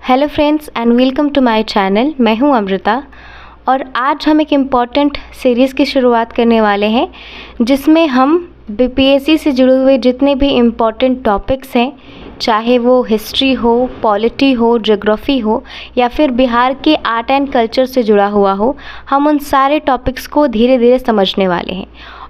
Hello friends and welcome to my channel. मैं हूं अमृता और आज हम एक इम्पॉर्टेंट सीरीज़ की शुरुआत करने वाले हैं जिसमें हम बीपीएससी से जुड़े हुए जितने भी इम्पॉर्टेंट टॉपिक्स हैं, चाहे वो हिस्ट्री हो, पॉलिटी हो, ज्योग्राफी हो या फिर बिहार के आर्ट एंड कल्चर से जुड़ा हुआ हो, हम उन सारे टॉपिक्स को धीरे धीरे समझने वाले हैं।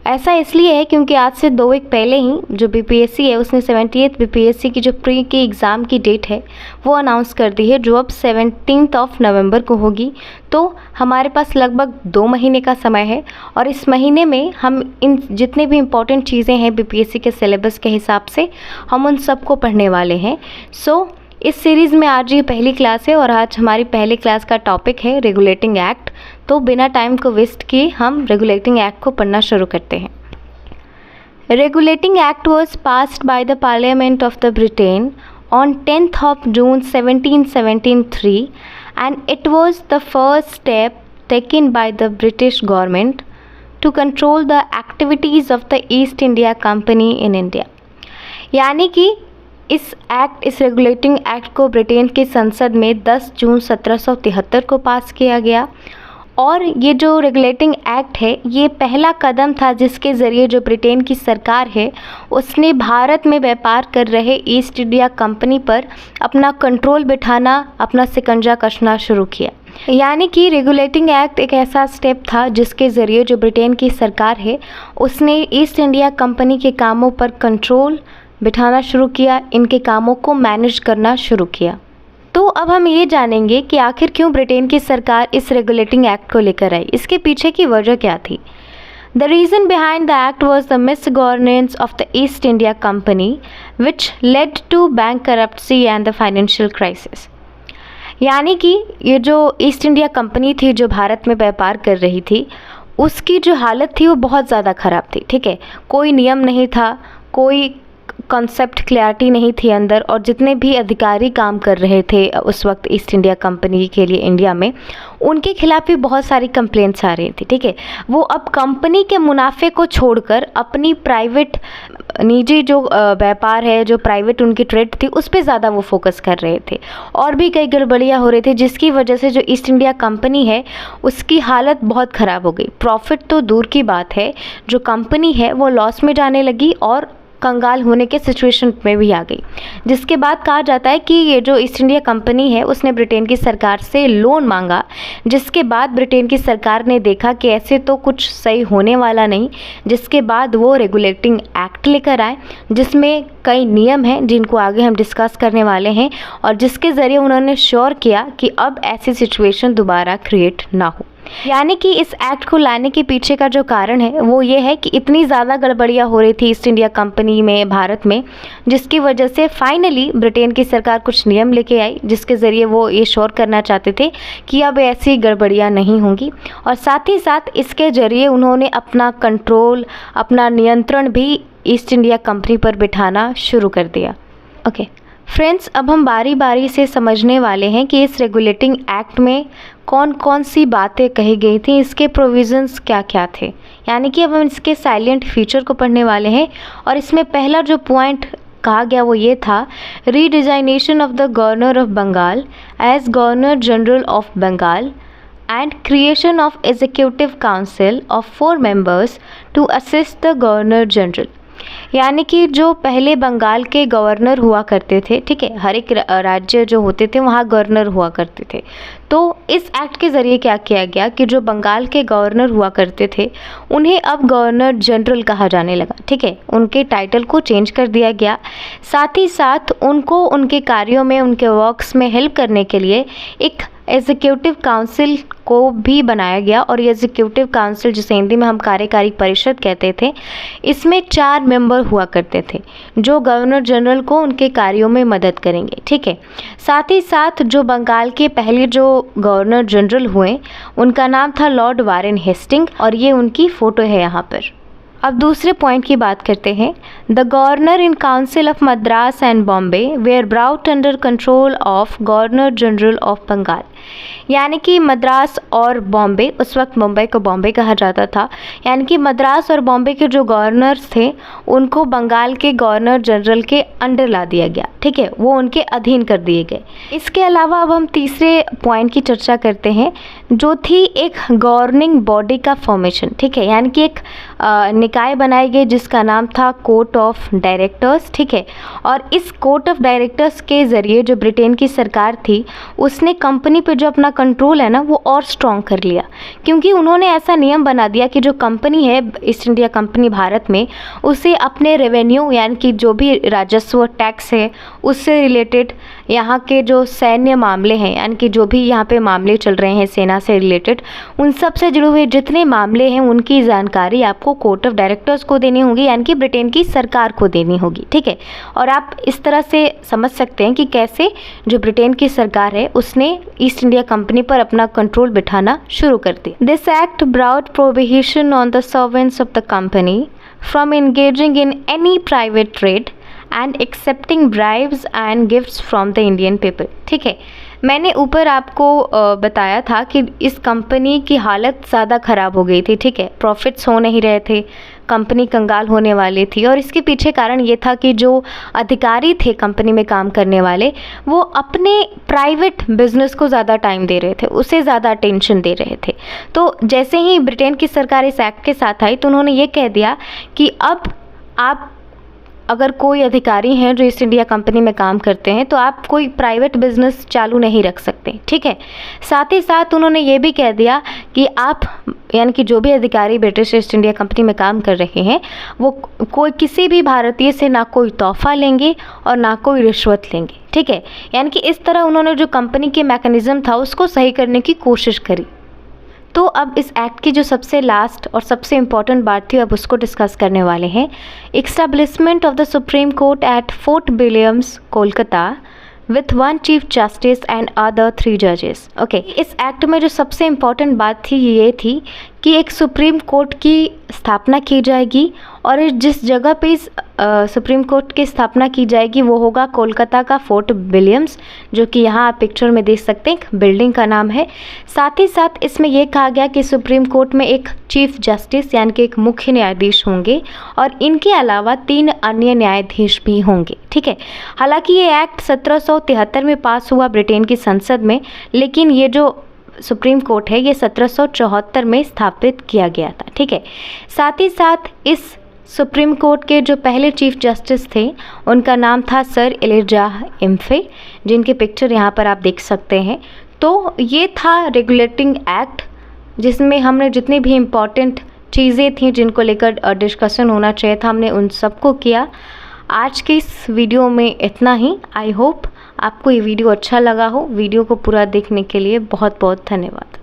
ऐसा इसलिए है क्योंकि आज से 2 वीक पहले ही जो बीपीएससी है उसने 78th बीपीएससी की जो प्री के एग्ज़ाम की डेट है वो अनाउंस कर दी है, जो अब 17 नवंबर को होगी। तो हमारे पास लगभग 2 महीने का समय है और इस महीने में हम इन जितने भी इम्पॉर्टेंट चीज़ें हैं बीपीएससी के सिलेबस के हिसाब से हम उन सबको पढ़ने वाले हैं। इस सीरीज़ में आज ये पहली क्लास है और आज हमारी पहली क्लास का टॉपिक है रेगुलेटिंग एक्ट। तो बिना टाइम को वेस्ट किए हम रेगुलेटिंग एक्ट को पढ़ना शुरू करते हैं। Regulating act was passed by the parliament of the Britain on 10th of June 1773 and it was the first step taken by the British government to control the activities of the East India Company in India। यानी कि इस regulating act को Britain की संसद में 10 जून 1773 को पास किया गया और ये जो रेगुलेटिंग एक्ट है ये पहला कदम था जिसके ज़रिए जो ब्रिटेन की सरकार है उसने भारत में व्यापार कर रहे ईस्ट इंडिया कंपनी पर अपना कंट्रोल बिठाना, अपना शिकंजा कसना शुरू किया। यानी कि रेगुलेटिंग एक्ट एक ऐसा स्टेप था जिसके ज़रिए जो ब्रिटेन की सरकार है उसने ईस्ट इंडिया कंपनी के कामों पर कंट्रोल बिठाना शुरू किया, इनके कामों को मैनेज करना शुरू किया। तो अब हम ये जानेंगे कि आखिर क्यों ब्रिटेन की सरकार इस रेगुलेटिंग एक्ट को लेकर आई, इसके पीछे की वजह क्या थी। The reason behind the act was the misgovernance of the East India Company which led to bankruptcy and the financial crisis. यानी कि ये जो ईस्ट इंडिया कंपनी थी जो भारत में व्यापार कर रही थी उसकी जो हालत थी वो बहुत ज़्यादा ख़राब थी। ठीक है, कोई नियम नहीं था, कोई कॉन्सेप्ट क्लैरिटी नहीं थी अंदर और जितने भी अधिकारी काम कर रहे थे उस वक्त ईस्ट इंडिया कंपनी के लिए इंडिया में, उनके खिलाफ भी बहुत सारी कंप्लेंट्स आ रही थी। ठीक है, वो अब कंपनी के मुनाफे को छोड़कर अपनी प्राइवेट निजी जो व्यापार है, जो प्राइवेट उनकी ट्रेड थी उस पर ज़्यादा वो फोकस कर रहे थे और भी कई गड़बड़ियाँ हो रही थी जिसकी वजह से जो ईस्ट इंडिया कंपनी है उसकी हालत बहुत ख़राब हो गई। प्रॉफिट तो दूर की बात है, जो कंपनी है वो लॉस में जाने लगी और कंगाल होने के सिचुएशन में भी आ गई। जिसके बाद कहा जाता है कि ये जो ईस्ट इंडिया कंपनी है उसने ब्रिटेन की सरकार से लोन मांगा, जिसके बाद ब्रिटेन की सरकार ने देखा कि ऐसे तो कुछ सही होने वाला नहीं, जिसके बाद वो रेगुलेटिंग एक्ट लेकर आए जिसमें कई नियम हैं जिनको आगे हम डिस्कस करने वाले हैं और जिसके ज़रिए उन्होंने श्योर किया कि अब ऐसी सिचुएशन दोबारा क्रिएट ना हो। यानी कि इस एक्ट को लाने के पीछे का जो कारण है वो ये है कि इतनी ज़्यादा गड़बड़ियाँ हो रही थी ईस्ट इंडिया कंपनी में भारत में, जिसकी वजह से फाइनली ब्रिटेन की सरकार कुछ नियम लेके आई जिसके ज़रिए वो ये श्योर करना चाहते थे कि अब ऐसी गड़बड़ियाँ नहीं होंगी और साथ ही साथ इसके ज़रिए उन्होंने अपना कंट्रोल, अपना नियंत्रण भी ईस्ट इंडिया कंपनी पर बिठाना शुरू कर दिया। ओके फ्रेंड्स, अब हम बारी बारी से समझने वाले हैं कि इस रेगुलेटिंग एक्ट में कौन कौन सी बातें कही गई थी, इसके प्रोविज़न्स क्या क्या थे। यानी कि अब हम इसके साइलेंट फीचर को पढ़ने वाले हैं और इसमें पहला जो पॉइंट कहा गया वो ये था, redesignation of the governor of Bengal as governor general of Bengal and creation of executive council of 4 members to assist the governor general. यानी कि जो पहले बंगाल के गवर्नर हुआ करते थे, ठीक है, हर एक राज्य जो होते थे वहाँ गवर्नर हुआ करते थे। तो इस एक्ट के ज़रिए क्या किया गया कि जो बंगाल के गवर्नर हुआ करते थे उन्हें अब गवर्नर जनरल कहा जाने लगा। ठीक है, उनके टाइटल को चेंज कर दिया गया। साथ ही साथ उनको उनके कार्यों में, उनके वर्क्स में हेल्प करने के लिए एक एग्जीक्यूटिव काउंसिल को भी बनाया गया और ये एग्जीक्यूटिव काउंसिल जिसे हिंदी में हम कार्यकारी परिषद कहते थे, इसमें 4 मेंबर हुआ करते थे जो गवर्नर जनरल को उनके कार्यों में मदद करेंगे। ठीक है, साथ ही साथ जो बंगाल के पहले जो गवर्नर जनरल हुए उनका नाम था लॉर्ड वारेन हेस्टिंग और ये उनकी फ़ोटो है यहाँ पर। अब दूसरे पॉइंट की बात करते हैं। The governor in council of Madras and Bombay were brought under control of governor general of Bengal. यानी कि मद्रास और बॉम्बे, उस वक्त मुंबई को बॉम्बे कहा जाता था, यानी कि मद्रास और बॉम्बे के जो गवर्नर्स थे उनको बंगाल के गवर्नर जनरल के अंडर ला दिया गया, ठीक है, वो उनके अधीन कर दिए गए। इसके अलावा अब हम तीसरे पॉइंट की चर्चा करते हैं, जो थी एक गवर्निंग बॉडी का फॉर्मेशन, ठीक है, यानी कि एक निकाय बनाई गई जिसका नाम था कोर्ट ऑफ डायरेक्टर्स, ठीक है। और इस कोर्ट ऑफ डायरेक्टर्स के ज़रिए जो ब्रिटेन की सरकार थी उसने कंपनी पे जो अपना कंट्रोल है ना वो और स्ट्रॉन्ग कर लिया, क्योंकि उन्होंने ऐसा नियम बना दिया कि जो कंपनी है ईस्ट इंडिया कंपनी भारत में, उसे अपने रेवेन्यू यानी कि जो भी राजस्व टैक्स है उससे रिलेटेड, यहाँ के जो सैन्य मामले हैं यानी कि जो भी यहाँ पे मामले चल रहे हैं सेना से रिलेटेड, उन सब से जुड़े हुए जितने मामले हैं उनकी जानकारी आपको कोर्ट ऑफ डायरेक्टर्स को देनी होगी, यानी कि ब्रिटेन की सरकार को देनी होगी, ठीक है। और आप इस तरह से समझ सकते हैं कि कैसे जो ब्रिटेन की सरकार है उसने ईस्ट इंडिया कंपनी पर अपना कंट्रोल बिठाना शुरू कर दिया। This act brought prohibition on the servants of the company from engaging in any private trade and accepting bribes and gifts from the Indian people, ठीक है। मैंने ऊपर आपको बताया था कि इस कंपनी की हालत ज़्यादा ख़राब हो गई थी, ठीक है, प्रॉफिट्स हो नहीं रहे थे, कंपनी कंगाल होने वाली थी। और इसके पीछे कारण ये था कि जो अधिकारी थे कंपनी में काम करने वाले, वो अपने प्राइवेट बिजनेस को ज़्यादा टाइम दे रहे थे, उसे ज़्यादा अटेंशन दे रहे थे। तो जैसे ही ब्रिटेन की सरकार इस एक्ट के साथ आई तो उन्होंने ये कह दिया कि अब आप अगर कोई अधिकारी हैं जो ईस्ट इंडिया कंपनी में काम करते हैं तो आप कोई प्राइवेट बिजनेस चालू नहीं रख सकते, ठीक है। साथ ही साथ उन्होंने ये भी कह दिया कि आप यानी कि जो भी अधिकारी ब्रिटिश ईस्ट इंडिया कंपनी में काम कर रहे हैं वो कोई किसी भी भारतीय से ना कोई तोहफा लेंगे और ना कोई रिश्वत लेंगे, ठीक है। यानी कि इस तरह उन्होंने जो कंपनी के मैकेनिज़्म था उसको सही करने की कोशिश करी। तो अब इस एक्ट की जो सबसे लास्ट और सबसे इम्पॉर्टेंट बात थी अब उसको डिस्कस करने वाले हैं। Establishment of the supreme court at fort Williams Kolkata with 1 chief justice and other 3 जजेस। ओके, इस एक्ट में जो सबसे इम्पॉर्टेंट बात थी ये थी कि एक सुप्रीम कोर्ट की स्थापना की जाएगी और जिस जगह पे इस सुप्रीम कोर्ट की स्थापना की जाएगी वो होगा कोलकाता का फोर्ट विलियम्स, जो कि यहाँ आप पिक्चर में देख सकते हैं, बिल्डिंग का नाम है। साथ ही साथ इसमें यह कहा गया कि सुप्रीम कोर्ट में एक चीफ जस्टिस यानी कि एक मुख्य न्यायाधीश होंगे और इनके अलावा 3 अन्य न्यायाधीश भी होंगे, ठीक है। हालांकि ये एक्ट 1773 में पास हुआ ब्रिटेन की संसद में, लेकिन ये जो सुप्रीम कोर्ट है ये 1774 में स्थापित किया गया था, ठीक है। साथ ही साथ इस सुप्रीम कोर्ट के जो पहले चीफ जस्टिस थे उनका नाम था सर एलिजाह इम्फे, जिनकी पिक्चर यहाँ पर आप देख सकते हैं। तो ये था रेगुलेटिंग एक्ट, जिसमें हमने जितनी भी इम्पॉर्टेंट चीज़ें थी जिनको लेकर डिस्कशन होना चाहिए था हमने उन सबको किया। आज के इस वीडियो में इतना ही। आई होप आपको ये वीडियो अच्छा लगा हो। वीडियो को पूरा देखने के लिए बहुत बहुत धन्यवाद।